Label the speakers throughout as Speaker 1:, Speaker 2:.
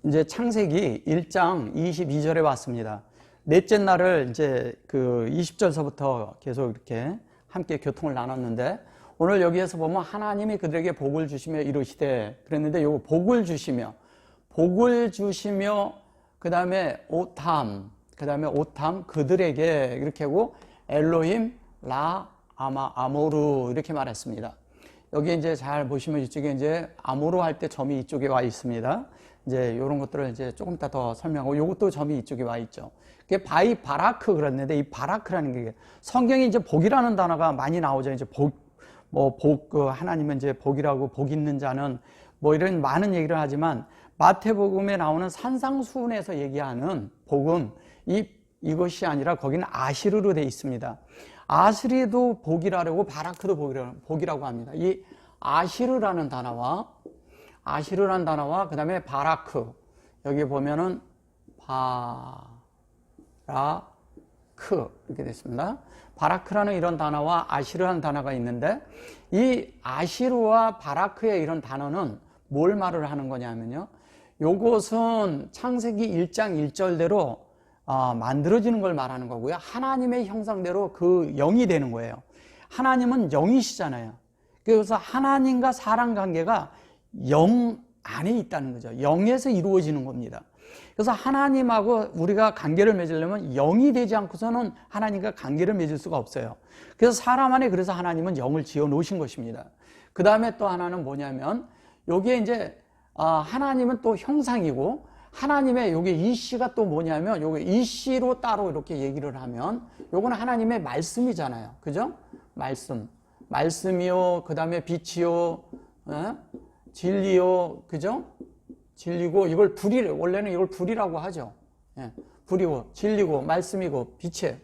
Speaker 1: 이제 창세기 1장 22절에 왔습니다. 넷째 날을 이제 그 20절서부터 계속 이렇게 함께 교통을 나눴는데, 오늘 여기에서 보면 하나님이 그들에게 복을 주시며 이르시되 그랬는데, 요거 복을 주시며 그 다음에 오탐 그들에게 이렇게 하고 엘로힘 라 아모르 이렇게 말했습니다. 여기 이제 잘 보시면 이쪽에 이제 아모르 할 때 점이 이쪽에 와 있습니다. 이제 이런 것들을 이제 조금 이따 더 설명하고, 요것도 점이 이쪽에 와 있죠. 그게 바이 바라크 그랬는데, 이 바라크라는 게 성경에 이제 복이라는 단어가 많이 나오죠. 이제 하나님은 이제 복이라고, 복 있는 자는 뭐 이런 많은 얘기를 하지만, 마태복음에 나오는 산상수훈에서 얘기하는 복은 이것이 아니라 거기는 아시르로 되어 있습니다. 아시리도 복이라고, 바라크도 복이라고 합니다. 이 아시르라는 단어와 그 다음에 바라크, 여기 보면은 바라크 이렇게 됐습니다. 바라크라는 이런 단어와 아시르라는 단어가 있는데, 이 아시르와 바라크의 이런 단어는 뭘 말을 하는 거냐면요, 요것은 창세기 1장 1절대로 만들어지는 걸 말하는 거고요, 하나님의 형상대로 그 영이 되는 거예요. 하나님은 영이시잖아요. 그래서 하나님과 사람 관계가 영 안에 있다는 거죠. 영에서 이루어지는 겁니다. 그래서 하나님하고 우리가 관계를 맺으려면 영이 되지 않고서는 하나님과 관계를 맺을 수가 없어요. 그래서 사람 안에, 그래서 하나님은 영을 지어 놓으신 것입니다. 그 다음에 또 하나는 뭐냐면, 여기에 이제 하나님은 또 형상이고, 하나님의 요게 이씨가 또 뭐냐면, 요게 이씨로 따로 이렇게 얘기를 하면, 요거는 하나님의 말씀이잖아요. 그죠? 말씀이요, 그 다음에 빛이요, 진리요, 그죠? 진리고, 이걸 원래는 이걸 불이라고 하죠. 불이고, 진리고, 말씀이고, 빛이에요.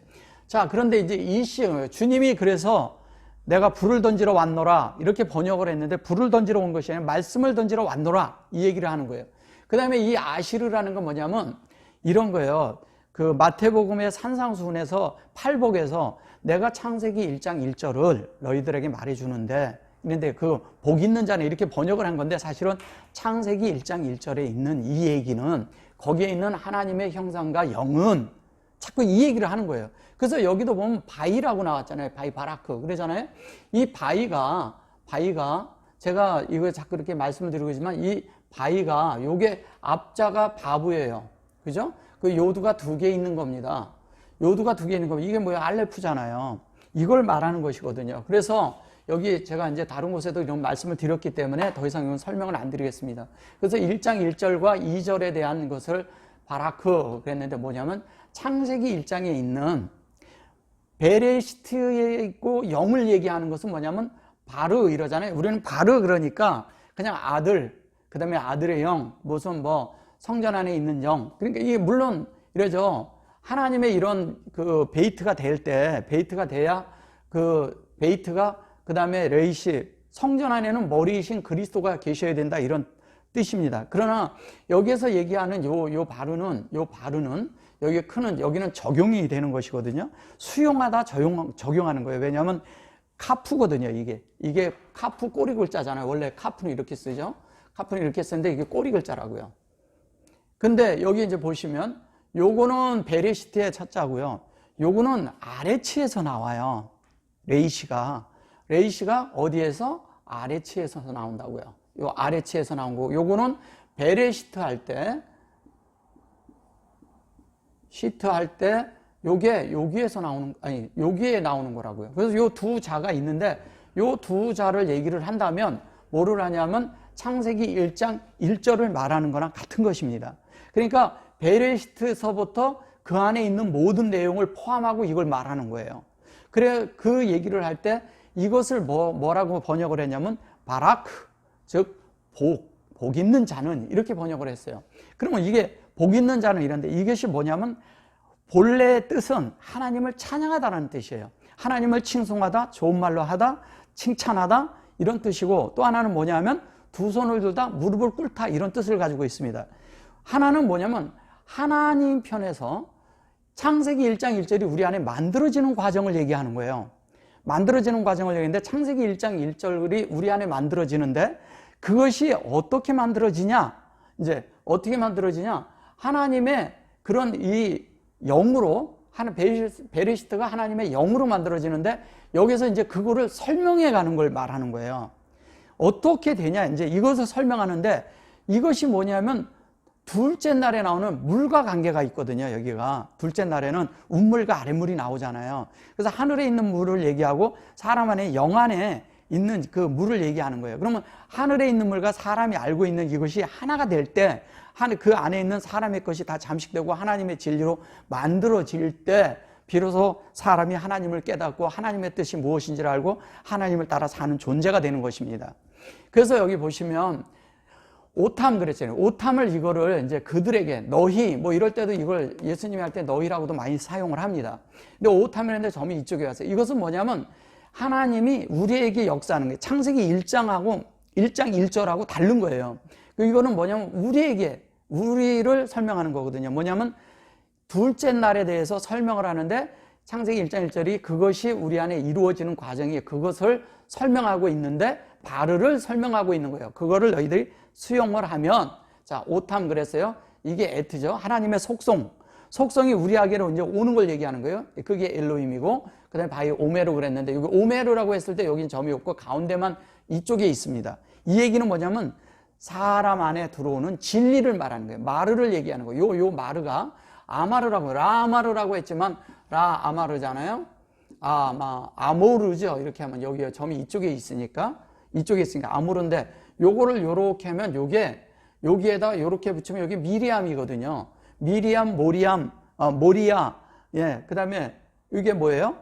Speaker 1: 자, 그런데 이제 이씨예요. 주님이 그래서 내가 불을 던지러 왔노라 이렇게 번역을 했는데, 불을 던지러 온 것이 아니라 말씀을 던지러 왔노라 이 얘기를 하는 거예요. 그 다음에 이 아시르라는 건 뭐냐면 이런 거예요. 그 마태복음의 산상수훈에서 팔복에서 내가 창세기 1장 1절을 너희들에게 말해주는데, 그런데 그 복 있는 자는 이렇게 번역을 한 건데, 사실은 창세기 1장 1절에 있는 이 얘기는, 거기에 있는 하나님의 형상과 영은 자꾸 이 얘기를 하는 거예요. 그래서 여기도 보면 바이라고 나왔잖아요. 바라크 그러잖아요. 이 바이가 제가 이거 자꾸 이렇게 말씀을 드리고 있지만, 이 바이가 요게 앞자가 바부예요. 그죠? 그 요두가 2개 있는 겁니다. 요두가 2개 있는 겁니다. 이게 뭐야? 알레프잖아요. 이걸 말하는 것이거든요. 그래서 여기 제가 이제 다른 곳에도 이런 말씀을 드렸기 때문에 더 이상 이건 설명을 안 드리겠습니다. 그래서 1장 1절과 2절에 대한 것을 바라크 그랬는데, 뭐냐면 창세기 1장에 있는 베레시트에 있고 영을 얘기하는 것은 뭐냐면 바르 이러잖아요. 우리는 바르 그러니까 그냥 아들, 그 다음에 아들의 영, 무슨 뭐 성전 안에 있는 영. 그러니까 이게 물론 이러죠. 하나님의 이런 그 베이트가 돼야 그 베이트가, 그 다음에 레이시, 성전 안에는 머리이신 그리스도가 계셔야 된다, 이런 뜻입니다. 그러나 여기에서 얘기하는 요 바르는 여기 여기는 적용이 되는 것이거든요. 수용하다 적용하는 거예요. 왜냐하면 카프거든요. 이게 카프 꼬리 글자잖아요. 원래 카프는 이렇게 쓰죠. 카프는 이렇게 쓰는데 이게 꼬리 글자라고요. 근데 여기 이제 보시면 요거는 베레시트의 첫자고요. 요거는 아레치에서 나와요. 레이시가 어디에서? 아레치에서 나온다고요. 요 아레치에서 나온 거고, 요거는 베레시트 할 때 요게 여기에서 여기에 나오는 거라고요. 그래서 요 2자가 있는데, 요 2자를 얘기를 한다면 뭐를 하냐면 창세기 1장 1절을 말하는 거랑 같은 것입니다. 그러니까 베레시트서부터 그 안에 있는 모든 내용을 포함하고 이걸 말하는 거예요. 그래, 그 얘기를 할 때 이것을 뭐라고 번역을 했냐면 바라크, 즉 복 있는 자는, 이렇게 번역을 했어요. 그러면 이게 복 있는 자는 이런데, 이것이 뭐냐면 본래의 뜻은 하나님을 찬양하다라는 뜻이에요. 하나님을 칭송하다, 좋은 말로 하다, 칭찬하다, 이런 뜻이고, 또 하나는 뭐냐면 2 손을 들다, 무릎을 꿇다, 이런 뜻을 가지고 있습니다. 하나는 뭐냐면 하나님 편에서 창세기 1장 1절이 우리 안에 만들어지는 과정을 얘기하는 거예요. 만들어지는 과정을 얘기하는데, 창세기 1장 1절이 우리 안에 만들어지는데, 그것이 어떻게 만들어지냐? 이제 어떻게 만들어지냐? 하나님의 그런 이 영으로, 베레시트가 하나님의 영으로 만들어지는데, 여기서 이제 그거를 설명해 가는 걸 말하는 거예요. 어떻게 되냐? 이제 이것을 설명하는데, 이것이 뭐냐면 둘째 날에 나오는 물과 관계가 있거든요. 여기가 둘째 날에는 운물과 아랫물이 나오잖아요. 그래서 하늘에 있는 물을 얘기하고 사람 안에, 영 안에 있는 그 물을 얘기하는 거예요. 그러면 하늘에 있는 물과 사람이 알고 있는 이것이 하나가 될 때, 그 안에 있는 사람의 것이 다 잠식되고 하나님의 진리로 만들어질 때 비로소 사람이 하나님을 깨닫고 하나님의 뜻이 무엇인지를 알고 하나님을 따라 사는 존재가 되는 것입니다. 그래서 여기 보시면 오탐 그랬잖아요. 오탐을 이거를 이제 그들에게 너희 뭐 이럴 때도 이걸 예수님이 할 때 너희라고도 많이 사용을 합니다. 근데 오탐이라는데 점이 이쪽에 왔어요. 이것은 뭐냐면 하나님이 우리에게 역사하는 거예요. 창세기 1장 1절하고 다른 거예요. 이거는 뭐냐면 우리를 설명하는 거거든요. 뭐냐면 둘째 날에 대해서 설명을 하는데 창세기 1장 1절이 그것이 우리 안에 이루어지는 과정이 그것을 설명하고 있는데 바르를 설명하고 있는 거예요. 그거를 너희들이 수용을 하면, 자, 오탐 그랬어요. 이게 에트죠. 하나님의 속성이 우리에게로 이제 오는 걸 얘기하는 거예요. 그게 엘로힘이고, 그 다음에 바이 오메르 그랬는데, 여기 오메르라고 했을 때 여기는 점이 없고 가운데만 이쪽에 있습니다. 이 얘기는 뭐냐면 사람 안에 들어오는 진리를 말하는 거예요. 마르를 얘기하는 거예요. 요 마르가 아마르라고, 라마르라고 했지만 라아마르잖아요. 아모르죠. 이렇게 하면 여기 점이 이쪽에 있으니까 아모르인데, 요거를 요렇게 하면 요게 여기에다 요렇게 붙이면 여기 미리암이거든요. 미리암, 모리아. 예. 그다음에 이게 뭐예요?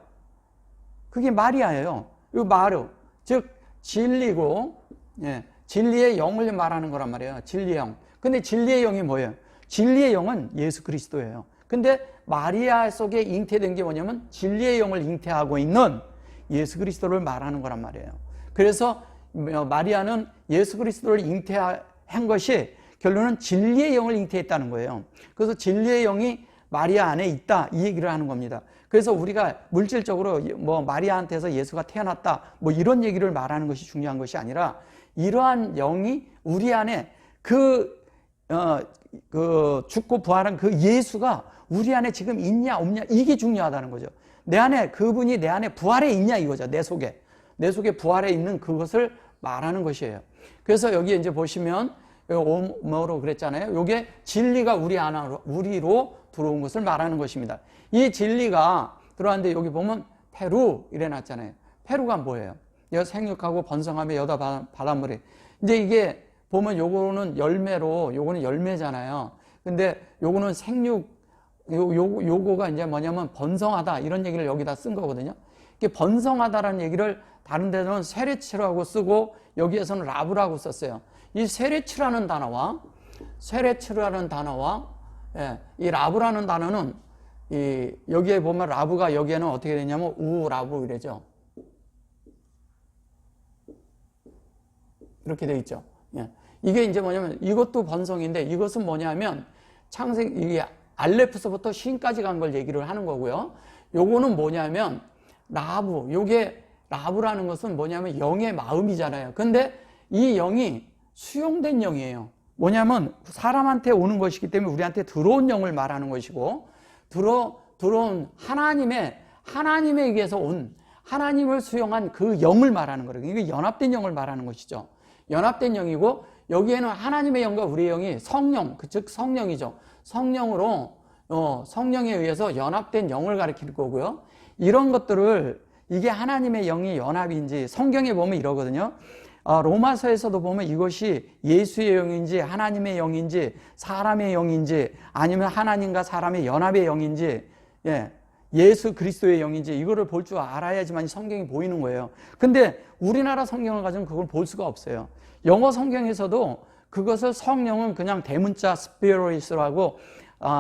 Speaker 1: 그게 마리아예요. 이 마르. 즉 진리고, 예. 진리의 영을 말하는 거란 말이에요. 진리의 영. 근데 진리의 영이 뭐예요? 진리의 영은 예수 그리스도예요. 근데 마리아 속에 잉태된 게 뭐냐면 진리의 영을 잉태하고 있는 예수 그리스도를 말하는 거란 말이에요. 그래서 마리아는 예수 그리스도를 잉태한 것이 결론은 진리의 영을 잉태했다는 거예요. 그래서 진리의 영이 마리아 안에 있다, 이 얘기를 하는 겁니다. 그래서 우리가 물질적으로 뭐 마리아한테서 예수가 태어났다, 뭐 이런 얘기를 말하는 것이 중요한 것이 아니라 이러한 영이 우리 안에 죽고 부활한 그 예수가 우리 안에 지금 있냐 없냐, 이게 중요하다는 거죠. 그분이 내 안에 부활해 있냐 이거죠. 내 속에 부활해 있는 그것을 말하는 것이에요. 그래서 여기 이제 보시면 뭐로 그랬잖아요. 이게 진리가 우리로 들어온 것을 말하는 것입니다. 이 진리가 들어왔는데 여기 보면 페루 이래 놨잖아요. 페루가 뭐예요? 여 생육하고 번성하며 여다 바닷물이. 이제 이게 보면 요거는 요거는 열매잖아요. 근데 요거는 요거가 이제 뭐냐면 번성하다, 이런 얘기를 여기다 쓴 거거든요. 이게 번성하다라는 얘기를 다른 데는 세레츠라고 쓰고 여기에서는 라브라고 썼어요. 이 세레츠라는 단어와 예, 이 라브라는 단어는 여기에 보면 라브가 여기에는 어떻게 되냐면 우라브 이래죠. 이렇게 돼 있죠. 예. 이게 이제 뭐냐면 이것도 번성인데 이것은 뭐냐면 이게 알레프서부터 신까지 간 걸 얘기를 하는 거고요. 요거는 뭐냐면 요게 라브라는 것은 뭐냐면 영의 마음이잖아요. 근데 이 영이 수용된 영이에요. 뭐냐면 사람한테 오는 것이기 때문에 우리한테 들어온 영을 말하는 것이고, 들어온 하나님에 의해서 온 하나님을 수용한 그 영을 말하는 거예요. 이게 연합된 영을 말하는 것이죠. 연합된 영이고, 여기에는 하나님의 영과 우리의 영이 즉 성령이죠. 성령에 의해서 연합된 영을 가리킬 거고요. 이런 것들을, 이게 하나님의 영이 연합인지 성경에 보면 이러거든요. 로마서에서도 보면 이것이 예수의 영인지 하나님의 영인지 사람의 영인지 아니면 하나님과 사람의 연합의 영인지, 예, 예수 그리스도의 영인지 이거를 볼 줄 알아야지만 성경이 보이는 거예요. 근데 우리나라 성경을 가지고 그걸 볼 수가 없어요. 영어 성경에서도 그것을 성령은 그냥 대문자 스피릿이라고,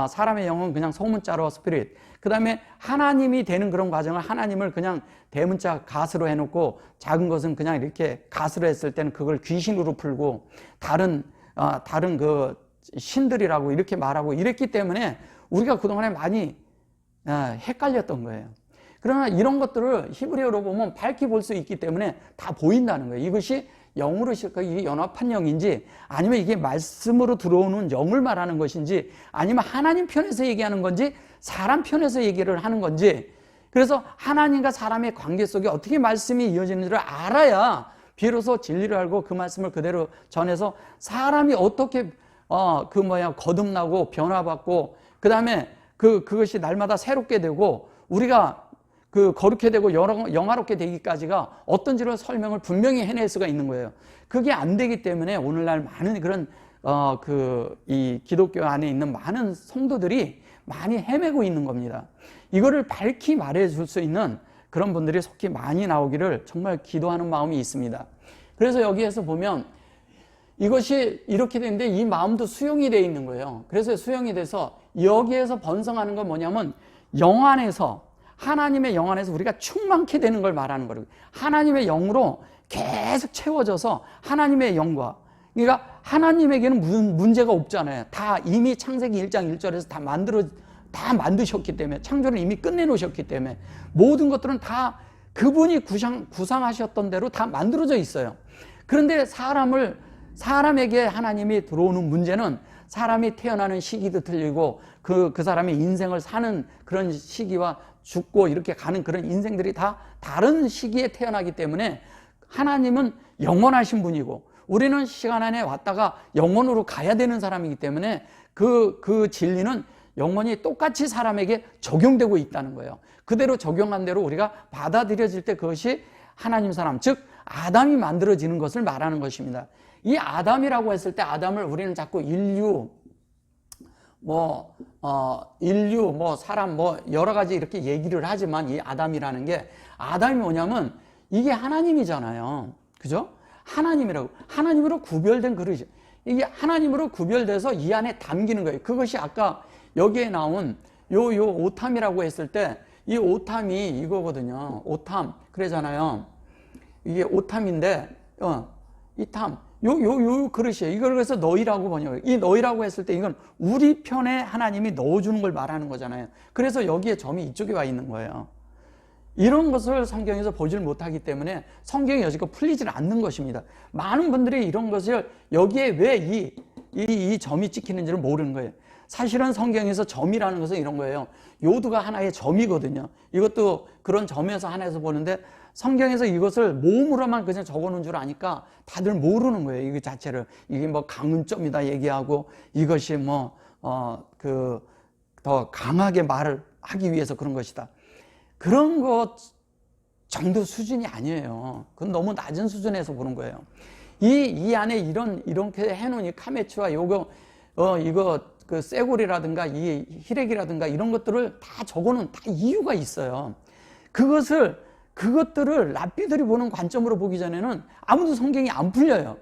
Speaker 1: 사람의 영은 그냥 소문자로 스피릿, 그 다음에 하나님이 되는 그런 과정을 하나님을 그냥 대문자 갓으로 해놓고 작은 것은 그냥 이렇게 갓으로 했을 때는 그걸 귀신으로 풀고 다른 그 신들이라고 이렇게 말하고 이랬기 때문에 우리가 그동안에 많이 헷갈렸던 거예요. 그러나 이런 것들을 히브리어로 보면 밝히 볼 수 있기 때문에 다 보인다는 거예요. 이것이 영으로 이게 연합한 영인지 아니면 이게 말씀으로 들어오는 영을 말하는 것인지 아니면 하나님 편에서 얘기하는 건지 사람 편에서 얘기를 하는 건지, 그래서 하나님과 사람의 관계 속에 어떻게 말씀이 이어지는지를 알아야 비로소 진리를 알고 그 말씀을 그대로 전해서 사람이 어떻게 거듭나고 변화받고 그 다음에 그것이 날마다 새롭게 되고 우리가 거룩해 되고 영화롭게 되기까지가 어떤지를 설명을 분명히 해낼 수가 있는 거예요. 그게 안 되기 때문에 오늘날 많은 그런 이 기독교 안에 있는 많은 성도들이 많이 헤매고 있는 겁니다. 이거를 밝히 말해 줄 수 있는 그런 분들이 속히 많이 나오기를 정말 기도하는 마음이 있습니다. 그래서 여기에서 보면 이것이 이렇게 되는데 이 마음도 수용이 되어 있는 거예요. 그래서 수용이 돼서 여기에서 번성하는 건 뭐냐면 영 안에서, 하나님의 영 안에서 우리가 충만케 되는 걸 말하는 거예요. 하나님의 영으로 계속 채워져서 하나님의 영과, 그러니까 하나님에게는 문제가 없잖아요. 다 이미 창세기 1장 1절에서 다 만드셨기 때문에, 창조를 이미 끝내놓으셨기 때문에 모든 것들은 다 그분이 구상하셨던 대로 다 만들어져 있어요. 그런데 사람에게 하나님이 들어오는 문제는 사람이 태어나는 시기도 틀리고 그 사람의 인생을 사는 그런 시기와 죽고 이렇게 가는 그런 인생들이 다 다른 시기에 태어나기 때문에 하나님은 영원하신 분이고 우리는 시간 안에 왔다가 영원으로 가야 되는 사람이기 때문에 그 진리는 영원히 똑같이 사람에게 적용되고 있다는 거예요. 그대로 적용한 대로 우리가 받아들여질 때 그것이 하나님 사람, 즉 아담이 만들어지는 것을 말하는 것입니다. 이 아담이라고 했을 때 아담을 우리는 자꾸 인류, 사람, 여러 가지 이렇게 얘기를 하지만 이 아담이라는 게, 아담이 뭐냐면 이게 하나님이잖아요. 그죠? 하나님으로 구별된 그릇이, 이게 하나님으로 구별돼서 이 안에 담기는 거예요. 그것이 아까 여기에 나온 요 오탐이라고 했을 때 이 오탐이 이거거든요. 오탐. 그러잖아요. 이게 오탐인데, 이 탐. 요 그릇이에요. 이걸 그래서 너희라고 번역해요. 이 너희라고 했을 때 이건 우리 편에 하나님이 넣어주는 걸 말하는 거잖아요. 그래서 여기에 점이 이쪽에 와 있는 거예요. 이런 것을 성경에서 보질 못하기 때문에 성경이 여지껏 풀리질 않는 것입니다. 많은 분들이 이런 것을 여기에 왜 이 점이 찍히는지를 모르는 거예요. 사실은 성경에서 점이라는 것은 이런 거예요. 요두가 하나의 점이거든요. 이것도 그런 점에서 하나에서 보는데 성경에서 이것을 모음으로만 그냥 적어놓은 줄 아니까 다들 모르는 거예요. 이거 자체를. 이게 강은점이다 얘기하고 이것이 더 강하게 말을 하기 위해서 그런 것이다. 그런 것 정도 수준이 아니에요. 그건 너무 낮은 수준에서 보는 거예요. 이 안에 이렇게 해놓은 이 카메츠와 쇠고리라든가 이 희렉이라든가 이런 것들을 다 적어놓은 다 이유가 있어요. 그것들을 랍비들이 보는 관점으로 보기 전에는 아무도 성경이 안 풀려요.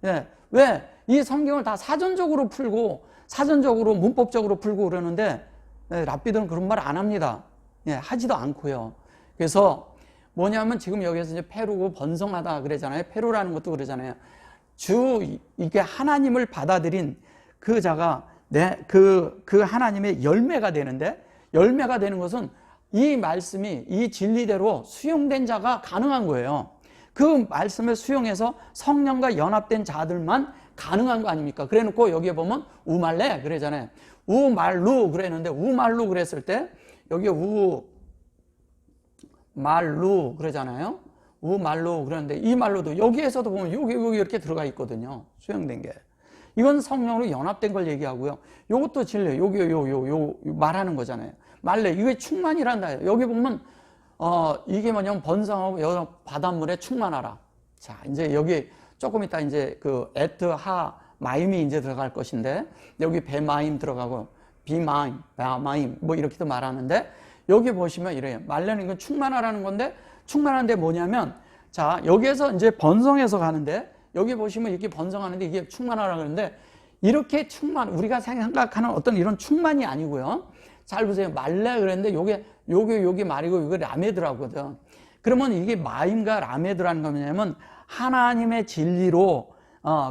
Speaker 1: 예. 왜? 이 성경을 다 사전적으로 풀고 사전적으로 문법적으로 풀고 그러는데 랍비들은 그런 말 안 합니다. 예, 하지도 않고요. 그래서 뭐냐면 지금 여기에서 이제 페루고 번성하다 그러잖아요. 페루라는 것도 그러잖아요. 이게 하나님을 받아들인 그 자가 그 하나님의 열매가 되는데, 열매가 되는 것은 이 말씀이 이 진리대로 수용된 자가 가능한 거예요. 그 말씀을 수용해서 성령과 연합된 자들만 가능한 거 아닙니까? 그래 놓고 여기에 보면 우말레 그러잖아요. 우말루 그랬는데, 우말루 그랬을 때 여기에 우말루 그러잖아요. 우말루 그러는데 이 말로도 여기에서도 보면 여기 이렇게 들어가 있거든요. 수용된 게. 이건 성령으로 연합된 걸 얘기하고요. 요것도 진리, 요 말하는 거잖아요. 말레, 이게 충만이란다. 여기 보면, 이게 뭐냐면 번성하고 여러 바닷물에 충만하라. 자, 이제 여기 조금 이따 이제 에트하 마임이 이제 들어갈 것인데, 여기 베마임 들어가고, 비마임, 바마임, 이렇게도 말하는데, 여기 보시면 이래요. 말레는 이건 충만하라는 건데, 충만한데 뭐냐면, 자, 여기에서 이제 번성해서 가는데, 여기 보시면 이렇게 번성하는데 이게 충만하라고 그러는데, 이렇게 우리가 생각하는 어떤 이런 충만이 아니고요. 잘 보세요. 말레 그랬는데 요게 말이고 이거 라메드라거든. 그러면 이게 마임과 라메드라는 거 뭐냐면 하나님의 진리로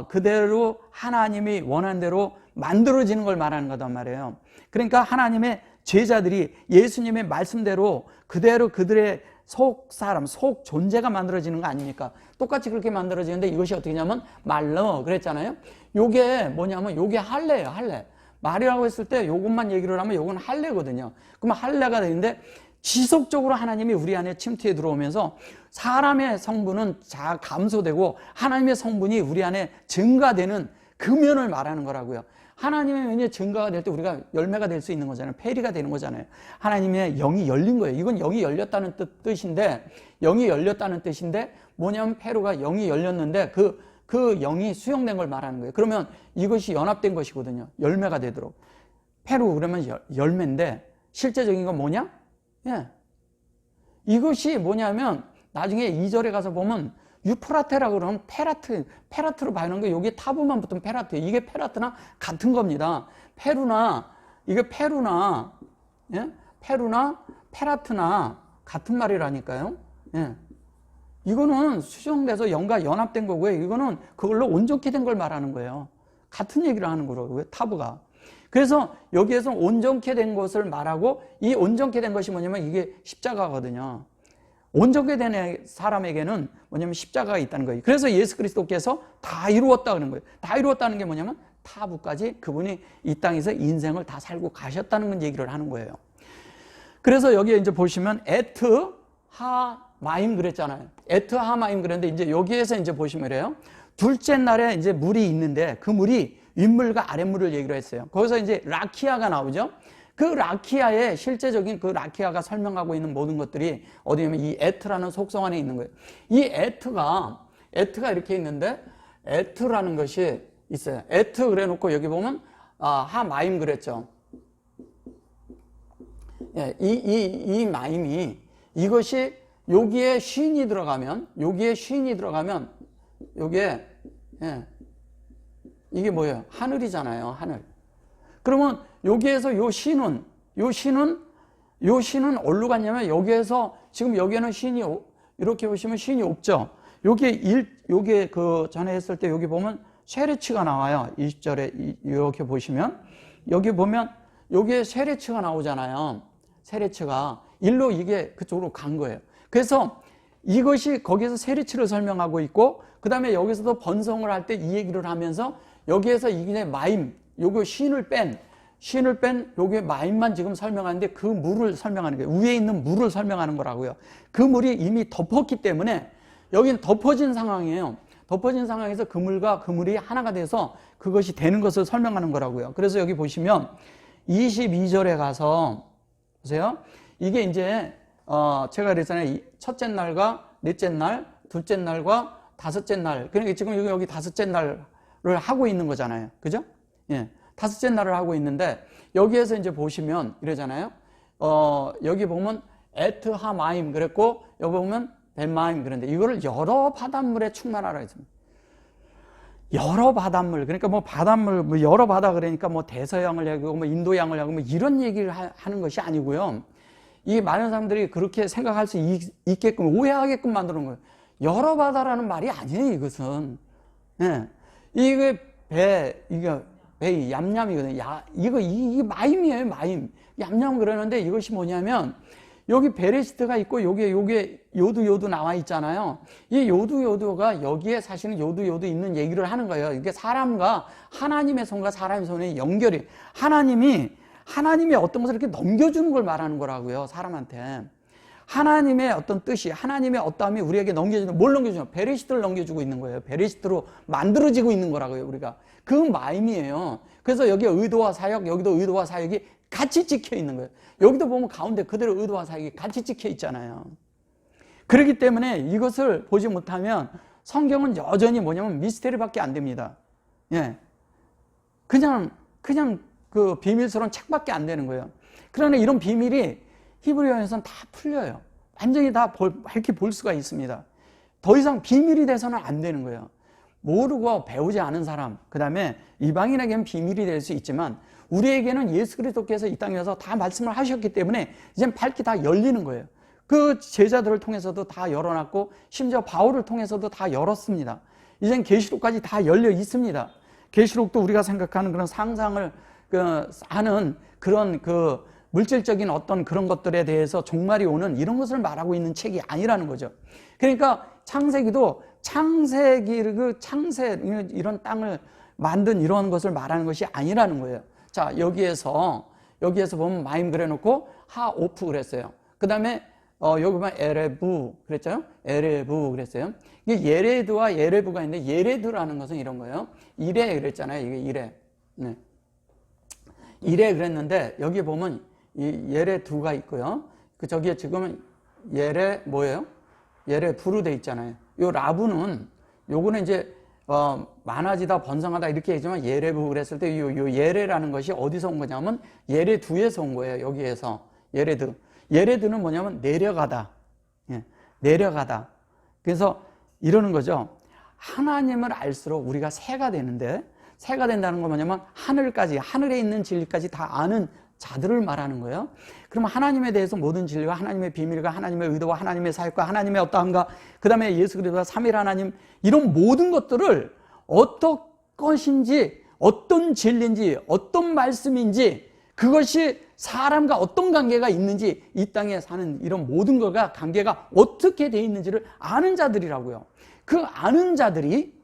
Speaker 1: 그대로 하나님이 원한 대로 만들어지는 걸 말하는 거단 말이에요. 그러니까 하나님의 제자들이 예수님의 말씀대로 그대로 그들의 속 사람, 속 존재가 만들어지는 거 아닙니까? 똑같이 그렇게 만들어지는데 이것이 어떻게 냐면 말로 그랬잖아요. 요게 뭐냐면 요게 할례예요, 할례. 말이라고 했을 때 요것만 얘기를 하면 요건 할례거든요. 그러면 할례가 되는데 지속적으로 하나님이 우리 안에 침투해 들어오면서 사람의 성분은 감소되고 하나님의 성분이 우리 안에 증가되는 그 면을 말하는 거라고요. 하나님의 면이 증가가 될 때 우리가 열매가 될 수 있는 거잖아요. 페리가 되는 거잖아요. 하나님의 영이 열린 거예요. 이건 영이 열렸다는 뜻인데, 영이 열렸다는 뜻인데 뭐냐면 페루가 영이 열렸는데 그 영이 수용된 걸 말하는 거예요. 그러면 이것이 연합된 것이거든요. 열매가 되도록. 페루 그러면 열매인데 실제적인 건 뭐냐? 예. 이것이 뭐냐면 나중에 2절에 가서 보면 유프라테라고 그러면 페라트로 봐는 거, 여기 타부만 붙으면 페라트. 이게 페라트나 같은 겁니다. 이게 페루나, 예? 페루나 페라트나 같은 말이라니까요. 예. 이거는 수정돼서 영과 연합된 거고요. 이거는 그걸로 온전케 된 걸 말하는 거예요. 같은 얘기를 하는 거라고요, 타부가. 그래서 여기에서 온전케 된 것을 말하고, 이 온전케 된 것이 뭐냐면 이게 십자가거든요. 온전케 된 사람에게는 뭐냐면 십자가가 있다는 거예요. 그래서 예수 그리스도께서 다 이루었다는 거예요. 다 이루었다는 게 뭐냐면 타부까지 그분이 이 땅에서 인생을 다 살고 가셨다는 얘기를 하는 거예요. 그래서 여기에 이제 보시면 에트 하 마임 그랬잖아요. 에트 하 마임 그랬는데 이제 여기에서 이제 보시면 이래요. 둘째 날에 이제 물이 있는데 그 물이 윗물과 아랫물을 얘기를 했어요. 거기서 이제 라키아가 나오죠. 그 라키아의 실제적인 그 라키아가 설명하고 있는 모든 것들이 어디냐면 이 에트라는 속성 안에 있는 거예요. 이 에트가 이렇게 있는데 에트라는 것이 있어요. 에트 그래 놓고 여기 보면 하마임 그랬죠. 예, 이 마임이 이것이 여기에 쉰이 들어가면 요게 예, 이게 뭐예요? 하늘이잖아요, 하늘. 그러면 여기에서 요 신은 어디로 갔냐면 여기에서 지금 여기에는 신이 이렇게 보시면 신이 없죠. 요게 그 전에 했을 때 여기 보면 쉐레츠가 나와요. 20절에 이렇게 보시면 여기 보면 여기에 쉐레츠가 나오잖아요. 쉐레츠가 일로 이게 그쪽으로 간 거예요. 그래서 이것이 거기에서 쉐레츠를 설명하고 있고 그 다음에 여기서도 번성을 할 때 이 얘기를 하면서 여기에서 이게 마임, 요거 신을 뺀 요게 마임만 지금 설명하는데 그 물을 설명하는 거예요. 위에 있는 물을 설명하는 거라고요. 그 물이 이미 덮었기 때문에 여기는 덮어진 상황이에요. 덮어진 상황에서 그 물과 그 물이 하나가 돼서 그것이 되는 것을 설명하는 거라고요. 그래서 여기 보시면 22절에 가서 보세요. 이게 이제 제가 그랬잖아요. 첫째 날과 넷째 날, 둘째 날과 다섯째 날. 그러니까 지금 여기 다섯째 날을 하고 있는 거잖아요. 그죠? 예. 다섯째 날을 하고 있는데 여기에서 이제 보시면 이러잖아요. 여기 보면 에트 하마임 그랬고 여기 보면 벤마임 그런데 이거를 여러 바닷물에 충만하라 했습니다. 여러 바닷물 그러니까 뭐 바닷물 뭐 여러 바다 그러니까 뭐 대서양을 하고 뭐 인도양을 하고 뭐 이런 얘기를 하는 것이 아니고요. 이 많은 사람들이 그렇게 생각할 수 있게끔 오해하게끔 만드는 거예요. 여러 바다라는 말이 아니에요. 이것은 예. 이게 배 얌얌이거든요. 이게 마임이에요, 마임. 얌얌 그러는데 이것이 뭐냐면 여기 베레시트가 있고 요게 요두 나와 있잖아요. 이 요두가 여기에 사실은 요두 있는 얘기를 하는 거예요. 이게 사람과 하나님의 손과 사람의 손의 연결이 하나님이 어떤 것을 이렇게 넘겨주는 걸 말하는 거라고요. 사람한테. 하나님의 어떤 뜻이 하나님의 어떠함이 우리에게 넘겨주는 뭘 넘겨주냐? 베레시트를 넘겨주고 있는 거예요. 베레시트로 만들어지고 있는 거라고요. 우리가. 그 마임이에요. 그래서 여기 의도와 사역, 여기도 의도와 사역이 같이 찍혀 있는 거예요. 여기도 보면 가운데 그대로 의도와 사역이 같이 찍혀 있잖아요. 그렇기 때문에 이것을 보지 못하면 성경은 여전히 뭐냐면 미스테리밖에 안 됩니다. 예. 그냥 그 비밀스러운 책밖에 안 되는 거예요. 그러나 이런 비밀이 히브리어에서는 다 풀려요. 완전히 다 밝히 볼 수가 있습니다. 더 이상 비밀이 돼서는 안 되는 거예요. 모르고 배우지 않은 사람, 그 다음에 이방인에게는 비밀이 될 수 있지만 우리에게는 예수 그리스도께서 이 땅에 와서 다 말씀을 하셨기 때문에 이제 밝히 다 열리는 거예요. 그 제자들을 통해서도 다 열어놨고 심지어 바울을 통해서도 다 열었습니다. 이젠 계시록까지 다 열려 있습니다. 계시록도 우리가 생각하는 그런 상상을 하는 그런 그 물질적인 어떤 그런 것들에 대해서 종말이 오는 이런 것을 말하고 있는 책이 아니라는 거죠. 그러니까 창세기도 창세 이런 땅을 만든 이런 것을 말하는 것이 아니라는 거예요. 자, 여기에서 보면 마임 그래놓고 하오프 그랬어요. 그 다음에 여기 보면 에레부 그랬죠? 에레부 그랬어요. 이게 예레드와 예레부가 있는데, 예레드라는 것은 이런 거예요. 이레 그랬잖아요. 이게 이레. 네. 이레 그랬는데, 여기 보면 이 예레두가 있고요. 그 저기에 지금은 예레 뭐예요? 예레부로 돼 있잖아요. 요 라부는 요거는 이제 많아지다 번성하다 이렇게 얘기하지만, 예레부 그랬을 때 요 예레라는 것이 어디서 온 거냐면 예레두에서 온 거예요. 여기에서 예레드. 예레드는 뭐냐면 내려가다. 예, 내려가다. 그래서 이러는 거죠. 하나님을 알수록 우리가 새가 되는데, 새가 된다는 건 뭐냐면 하늘까지, 하늘에 있는 진리까지 다 아는 자들을 말하는 거예요. 그럼 하나님에 대해서 모든 진리와 하나님의 비밀과 하나님의 의도와 하나님의 사역과 하나님의 어떠한가, 그 다음에 예수 그리스도와 삼위일 하나님, 이런 모든 것들을 어떤 것인지, 어떤 진리인지, 어떤 말씀인지, 그것이 사람과 어떤 관계가 있는지, 이 땅에 사는 이런 모든 것과 관계가 어떻게 되어 있는지를 아는 자들이라고요. 그 아는 자들이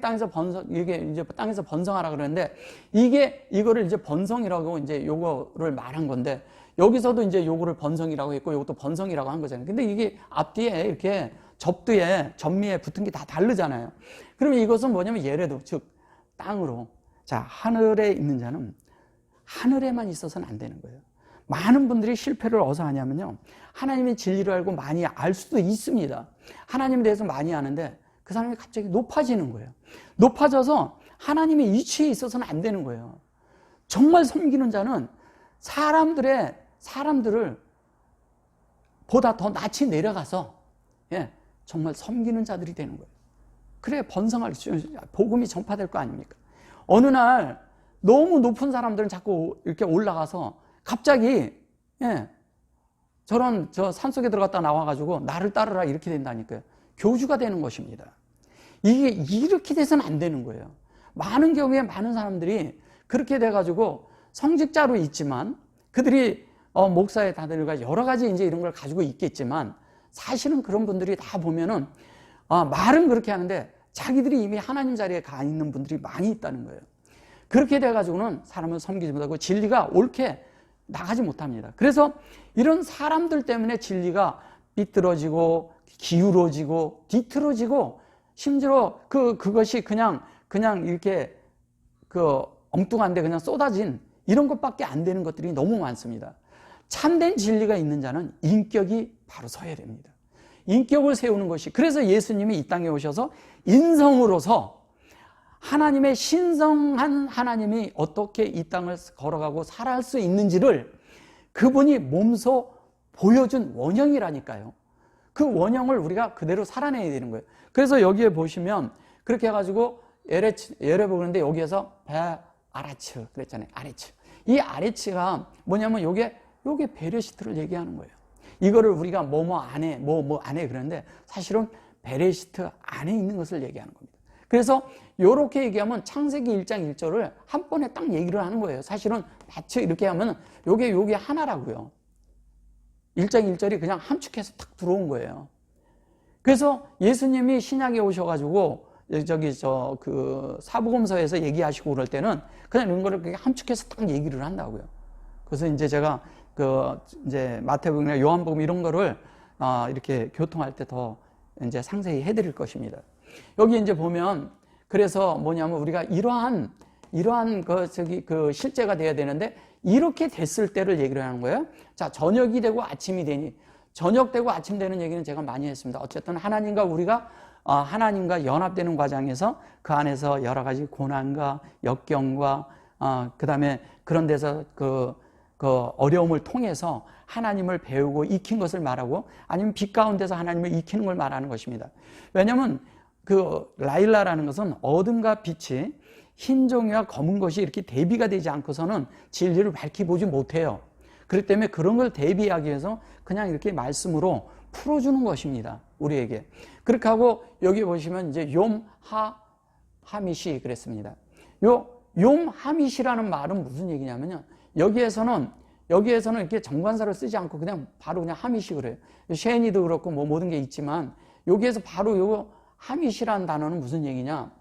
Speaker 1: 땅에서 이게 이제 땅에서 번성하라 그러는데, 이거를 이제 번성이라고 이제 요거를 말한 건데, 여기서도 이제 요거를 번성이라고 했고, 요것도 번성이라고 한 거잖아요. 근데 이게 앞뒤에 이렇게 접두에, 전미에 붙은 게 다 다르잖아요. 그러면 이것은 뭐냐면 예레도, 즉, 땅으로. 자, 하늘에 있는 자는 하늘에만 있어서는 안 되는 거예요. 많은 분들이 실패를 어디서 하냐면요, 하나님의 진리를 알고 많이 알 수도 있습니다. 하나님에 대해서 많이 아는데 그 사람이 갑자기 높아지는 거예요. 높아져서 하나님의 이치에 있어서는 안 되는 거예요. 정말 섬기는 자는 사람들을 보다 더 낯이 내려가서, 예, 정말 섬기는 자들이 되는 거예요. 그래 번성할 복음이 전파될 거 아닙니까? 어느 날 너무 높은 사람들은 자꾸 이렇게 올라가서 갑자기, 예, 저 산속에 들어갔다 나와가지고 나를 따르라 이렇게 된다니까요. 교주가 되는 것입니다. 이게 이렇게 돼서는 안 되는 거예요. 많은 경우에 많은 사람들이 그렇게 돼가지고 성직자로 있지만, 그들이 목사의 다들과 여러 가지 이제 이런 걸 가지고 있겠지만, 사실은 그런 분들이 다 보면은 말은 그렇게 하는데 자기들이 이미 하나님 자리에 가 있는 분들이 많이 있다는 거예요. 그렇게 돼가지고는 사람을 섬기지 못하고 진리가 옳게 나가지 못합니다. 그래서 이런 사람들 때문에 진리가 삐뚤어지고 기울어지고 뒤틀어지고, 심지어 그것이 그냥 이렇게 엉뚱한데 그냥 쏟아진 이런 것밖에 안 되는 것들이 너무 많습니다. 참된 진리가 있는 자는 인격이 바로 서야 됩니다. 인격을 세우는 것이, 그래서 예수님이 이 땅에 오셔서 인성으로서 하나님의 신성한 하나님이 어떻게 이 땅을 걸어가고 살아갈 수 있는지를 그분이 몸소 보여준 원형이라니까요. 그 원형을 우리가 그대로 살아내야 되는 거예요. 그래서 여기에 보시면 그렇게 해가지고 예레 보는데, 여기에서 아라츠 그랬잖아요. 아레츠. 이 아레츠가 뭐냐면 요게 베레시트를 얘기하는 거예요. 이거를 우리가 뭐뭐 안에 그러는데, 사실은 베레시트 안에 있는 것을 얘기하는 겁니다. 그래서 요렇게 얘기하면 창세기 1장 1절을 한 번에 딱 얘기를 하는 거예요. 사실은 마치 이렇게 하면 요게 하나라고요. 1장 1절이 그냥 함축해서 탁 들어온 거예요. 그래서 예수님이 신약에 오셔가지고 사복음서에서 얘기하시고 그럴 때는 그냥 이런 거를 함축해서 딱 얘기를 한다고요. 그래서 이제 제가 이제 마태복음이나 요한복음 이런 거를 이렇게 교통할 때 더 이제 상세히 해드릴 것입니다. 여기 이제 보면, 그래서 뭐냐면 우리가 이러한 실제가 돼야 되는데, 이렇게 됐을 때를 얘기를 하는 거예요. 자, 저녁이 되고 아침이 되니, 저녁 되고 아침 되는 얘기는 제가 많이 했습니다. 어쨌든 우리가 하나님과 연합되는 과정에서 그 안에서 여러 가지 고난과 역경과 그 다음에 그런 데서 그 어려움을 통해서 하나님을 배우고 익힌 것을 말하고, 아니면 빛 가운데서 하나님을 익히는 걸 말하는 것입니다. 왜냐하면 라일라라는 것은 어둠과 빛이, 흰 종이와 검은 것이 이렇게 대비가 되지 않고서는 진리를 밝히 보지 못해요. 그렇기 때문에 그런 걸 대비하기 위해서 그냥 이렇게 말씀으로 풀어주는 것입니다. 우리에게. 그렇게 하고 여기 보시면 이제 하미시 그랬습니다. 요 하미시라는 말은 무슨 얘기냐면요, 여기에서는 여기에서는 이렇게 정관사를 쓰지 않고 그냥 바로 그냥 하밋이라고 해요. 쉐니도 그렇고 뭐 모든 게 있지만 여기에서 바로 요거 하밋이라는 단어는 무슨 얘기냐?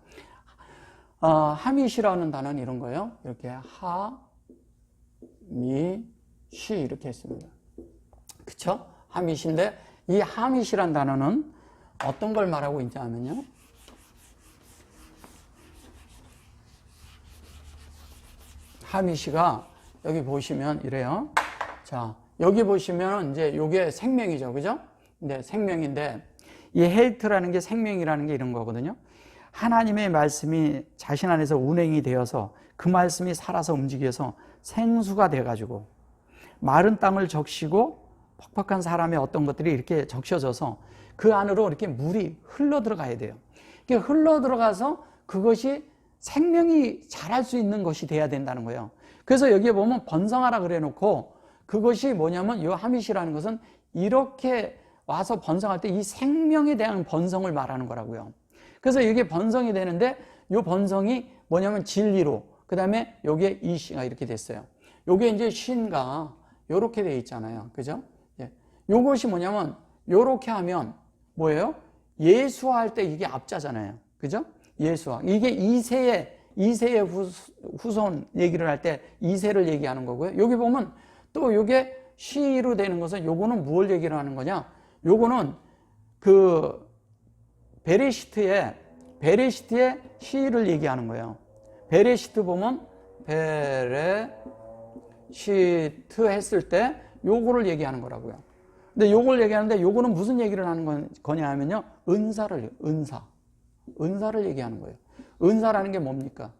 Speaker 1: 하밋이라는 단어는 이런 거예요. 이렇게 하밋이 이렇게 했습니다. 그쵸? 하밋인데 이 하밋이라는 단어는 어떤 걸 말하고 있냐면요. 하밋이가 여기 보시면 이래요. 자, 여기 보시면 이제 요게 생명이죠. 그죠? 근데 생명인데 이 헬트라는 게 생명이라는 게 이런 거거든요. 하나님의 말씀이 자신 안에서 운행이 되어서 그 말씀이 살아서 움직여서 생수가 돼가지고 마른 땅을 적시고 퍽퍽한 사람의 어떤 것들이 이렇게 적셔져서 그 안으로 이렇게 물이 흘러 들어가야 돼요. 이렇게 흘러 들어가서 그것이 생명이 자랄 수 있는 것이 돼야 된다는 거예요. 그래서 여기에 보면 번성하라 그래 놓고 그것이 뭐냐면 이 하밋이라는 것은 이렇게 와서 번성할 때 이 생명에 대한 번성을 말하는 거라고요. 그래서 이게 번성이 되는데 이 번성이 뭐냐면 진리로 그 다음에 여기에 이시가 이렇게 됐어요. 요게 이제 신가 요렇게 돼 있잖아요. 그죠? 요것이 뭐냐면 요렇게 하면 뭐예요? 예수화할 때 이게 앞자잖아요. 그죠? 예수화. 이게 이세의 후손 얘기를 할 때 이세를 얘기하는 거고요. 여기 보면 또 요게 시로 되는 것은 요거는 무엇을 얘기를 하는 거냐? 요거는 그 베레시트의 시를 얘기하는 거예요. 베레시트 보면 베레시트 했을 때 요거를 얘기하는 거라고요. 근데 요걸 얘기하는데 요거는 무슨 얘기를 하는 거냐 하면요. 은사를 얘기하는 거예요. 은사라는 게 뭡니까?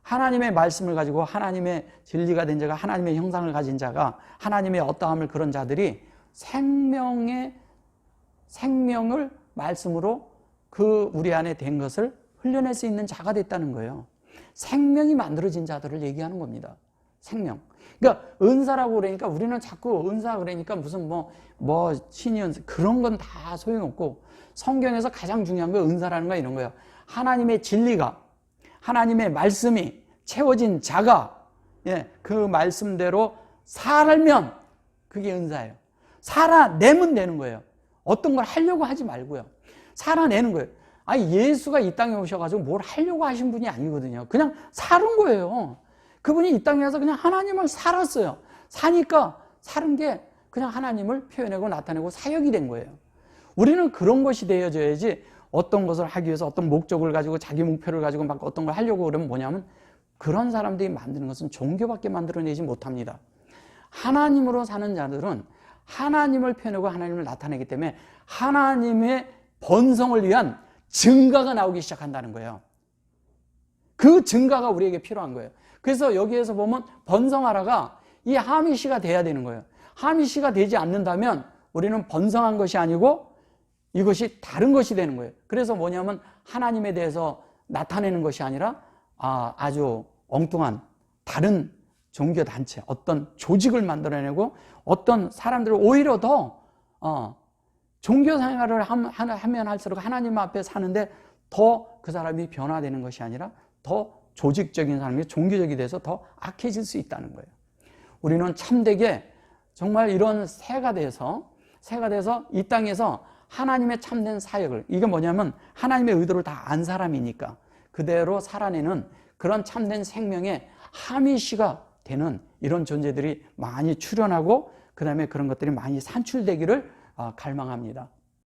Speaker 1: 하나님의 말씀을 가지고 하나님의 진리가 된 자가 하나님의 형상을 가진 자가 하나님의 어떠함을 그런 자들이 생명을 말씀으로 그 우리 안에 된 것을 흘려낼 수 있는 자가 됐다는 거예요. 생명이 만들어진 자들을 얘기하는 겁니다. 생명. 그러니까 은사라고 그러니까 우리는 자꾸 은사 그러니까 무슨 신이 은사 그런 건 다 소용없고 성경에서 가장 중요한 건 은사라는 거 이런 거예요. 하나님의 진리가 하나님의 말씀이 채워진 자가 그 말씀대로 살면 그게 은사예요. 살아내면 되는 거예요. 어떤 걸 하려고 하지 말고요. 살아내는 거예요. 아니 예수가 이 땅에 오셔가지고 뭘 하려고 하신 분이 아니거든요. 그냥 사는 거예요. 그분이 이 땅에 와서 그냥 하나님을 살았어요. 사니까 사는 게 그냥 하나님을 표현하고 나타내고 사역이 된 거예요. 우리는 그런 것이 되어져야지 어떤 것을 하기 위해서 어떤 목적을 가지고 자기 목표를 가지고 막 어떤 걸 하려고 그러면 뭐냐면 그런 사람들이 만드는 것은 종교밖에 만들어내지 못합니다. 하나님으로 사는 자들은 하나님을 표현하고 하나님을 나타내기 때문에 하나님의 번성을 위한 증거가 나오기 시작한다는 거예요. 그 증거가 우리에게 필요한 거예요. 그래서 여기에서 보면 번성하라가 이 하밋이가 돼야 되는 거예요. 하밋이가 되지 않는다면 우리는 번성한 것이 아니고 이것이 다른 것이 되는 거예요. 그래서 뭐냐면 하나님에 대해서 나타내는 것이 아니라 아주 엉뚱한 다른 종교단체, 어떤 조직을 만들어내고 어떤 사람들을 오히려 더 종교 생활을 하면 할수록 하나님 앞에 사는데 더 그 사람이 변화되는 것이 아니라 더 조직적인 사람이 종교적이 돼서 더 악해질 수 있다는 거예요. 우리는 참되게 정말 이런 새가 돼서 이 땅에서 하나님의 참된 사역을 이게 뭐냐면 하나님의 의도를 다 안 사람이니까 그대로 살아내는 그런 참된 생명의 하밋이가 되는 이런 존재들이 많이 출현하고 그 다음에 그런 것들이 많이 산출되기를 갈망합니다.